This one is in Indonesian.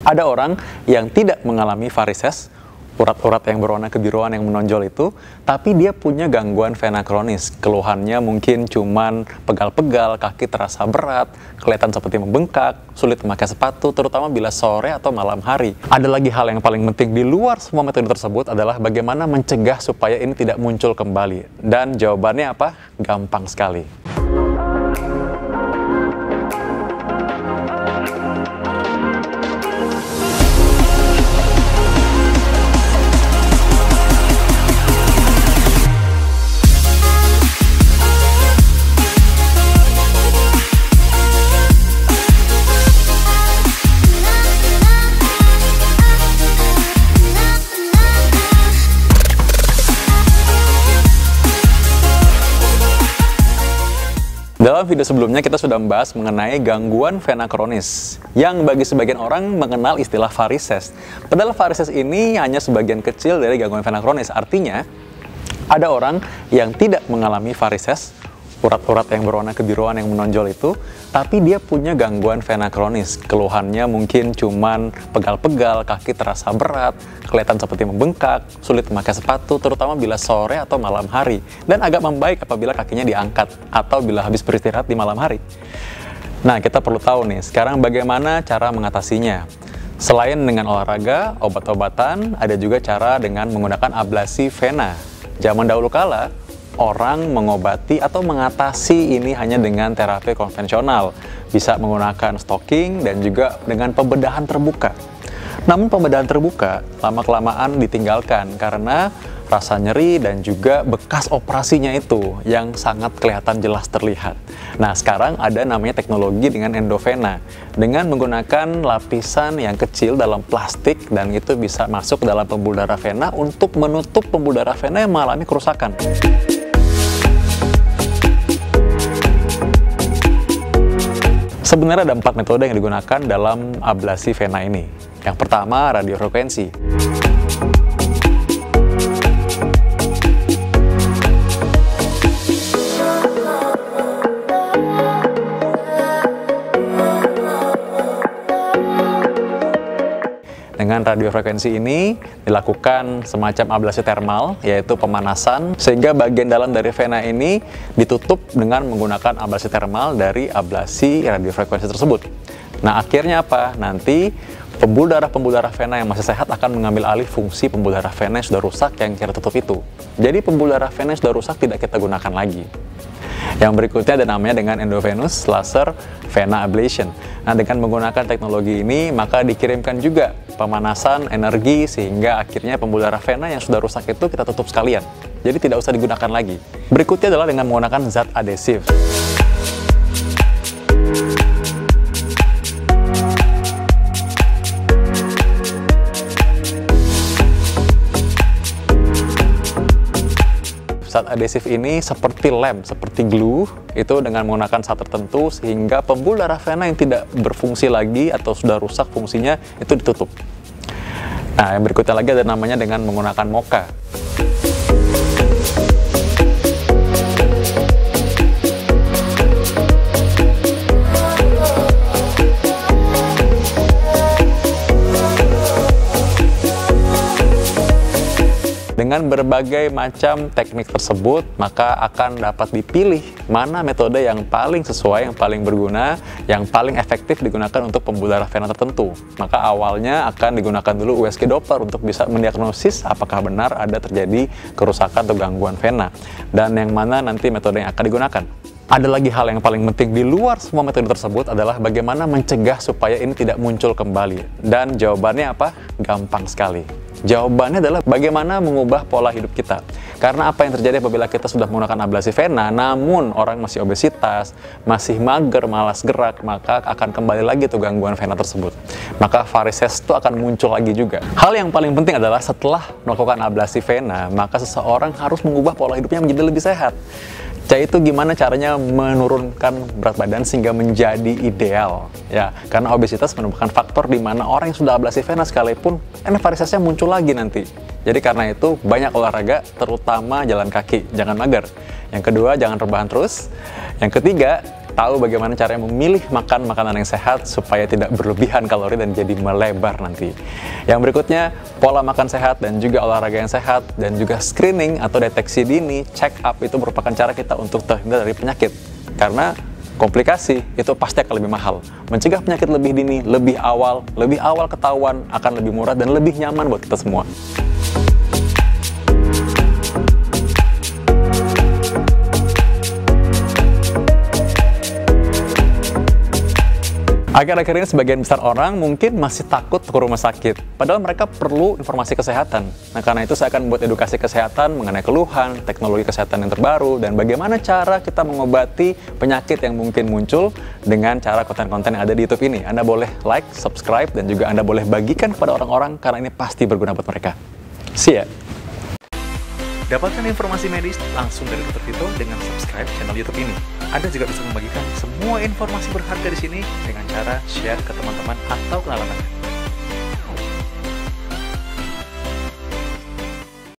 Ada orang yang tidak mengalami varises, urat-urat yang berwarna kebiruan yang menonjol itu, tapi dia punya gangguan vena kronis. Keluhannya mungkin cuman pegal-pegal, kaki terasa berat, kelihatan seperti membengkak, sulit memakai sepatu, terutama bila sore atau malam hari. Ada lagi hal yang paling penting di luar semua metode tersebut adalah bagaimana mencegah supaya ini tidak muncul kembali. Dan jawabannya apa? Gampang sekali. Dalam video sebelumnya kita sudah membahas mengenai gangguan vena kronis yang bagi sebagian orang mengenal istilah varises. Padahal varises ini hanya sebagian kecil dari gangguan vena kronis. Artinya, ada orang yang tidak mengalami varises, urat-urat yang berwarna kebiruan yang menonjol itu, tapi dia punya gangguan vena kronis. Keluhannya mungkin cuman pegal-pegal, kaki terasa berat, kelihatan seperti membengkak, sulit memakai sepatu, terutama bila sore atau malam hari, dan agak membaik apabila kakinya diangkat atau bila habis beristirahat di malam hari. Nah, kita perlu tahu nih, sekarang bagaimana cara mengatasinya. Selain dengan olahraga, obat-obatan, ada juga cara dengan menggunakan ablasi vena. Zaman dahulu kala, orang mengobati atau mengatasi ini hanya dengan terapi konvensional. Bisa menggunakan stocking dan juga dengan pembedahan terbuka. Namun pembedahan terbuka lama-kelamaan ditinggalkan karena rasa nyeri dan juga bekas operasinya itu yang sangat kelihatan jelas terlihat. Nah, sekarang ada namanya teknologi dengan endovena. Dengan menggunakan lapisan yang kecil dalam plastik dan itu bisa masuk dalam pembuluh darah vena untuk menutup pembuluh darah vena yang mengalami kerusakan. Sebenarnya ada 4 metode yang digunakan dalam ablasi vena ini. Yang pertama, radiofrekuensi. Dengan radiofrekuensi ini dilakukan semacam ablasi termal, yaitu pemanasan, sehingga bagian dalam dari vena ini ditutup dengan menggunakan ablasi termal dari ablasi radiofrekuensi tersebut. Nah, akhirnya apa? Nanti pembuluh darah vena yang masih sehat akan mengambil alih fungsi pembuluh darah vena yang sudah rusak yang kita tutup itu. Jadi pembuluh darah vena yang sudah rusak tidak kita gunakan lagi. Yang berikutnya ada namanya dengan endovenous laser vena ablation. Nah, dengan menggunakan teknologi ini, maka dikirimkan juga pemanasan energi sehingga akhirnya pembuluh darah vena yang sudah rusak itu kita tutup sekalian. Jadi tidak usah digunakan lagi. Berikutnya adalah dengan menggunakan zat adesif. Zat adesif ini seperti lem, seperti glue, itu dengan menggunakan zat tertentu sehingga pembuluh darah vena yang tidak berfungsi lagi atau sudah rusak fungsinya itu ditutup. Nah, yang berikutnya lagi ada namanya dengan menggunakan MOCA. Dengan berbagai macam teknik tersebut, maka akan dapat dipilih mana metode yang paling sesuai, yang paling berguna, yang paling efektif digunakan untuk pembuluh darah vena tertentu. Maka awalnya akan digunakan dulu USG Doppler untuk bisa mendiagnosis apakah benar ada terjadi kerusakan atau gangguan vena, dan yang mana nanti metode yang akan digunakan. Ada lagi hal yang paling penting di luar semua metode tersebut adalah bagaimana mencegah supaya ini tidak muncul kembali. Dan jawabannya apa? Gampang sekali. Jawabannya adalah bagaimana mengubah pola hidup kita. Karena apa yang terjadi apabila kita sudah menggunakan ablasi vena, namun orang masih obesitas, masih mager, malas gerak, maka akan kembali lagi tuh gangguan vena tersebut. Maka varises itu akan muncul lagi juga. Hal yang paling penting adalah setelah melakukan ablasi vena, maka seseorang harus mengubah pola hidupnya menjadi lebih sehat. Yaitu gimana caranya menurunkan berat badan sehingga menjadi ideal, ya, karena obesitas merupakan faktor di mana orang yang sudah ablasi vena sekalipun varisesnya muncul lagi nanti. Jadi karena itu banyak olahraga, terutama jalan kaki, jangan mager. Yang kedua, jangan rebahan terus. Yang ketiga, tahu bagaimana caranya memilih makan makanan yang sehat supaya tidak berlebihan kalori dan jadi melebar nanti. Yang berikutnya, pola makan sehat dan juga olahraga yang sehat dan juga screening atau deteksi dini, check up itu merupakan cara kita untuk terhindar dari penyakit. Karena komplikasi itu pasti akan lebih mahal. Mencegah penyakit lebih dini, lebih awal ketahuan akan lebih murah dan lebih nyaman buat kita semua. Akhir-akhir ini sebagian besar orang mungkin masih takut ke rumah sakit, padahal mereka perlu informasi kesehatan. Nah, karena itu saya akan membuat edukasi kesehatan mengenai keluhan, teknologi kesehatan yang terbaru, dan bagaimana cara kita mengobati penyakit yang mungkin muncul dengan cara konten-konten yang ada di YouTube ini. Anda boleh like, subscribe, dan juga Anda boleh bagikan kepada orang-orang karena ini pasti berguna buat mereka. See ya! Dapatkan informasi medis langsung dari Dr. Vito dengan subscribe channel YouTube ini. Anda juga bisa membagikan semua informasi berharga di sini dengan cara share ke teman-teman atau kenalan Anda.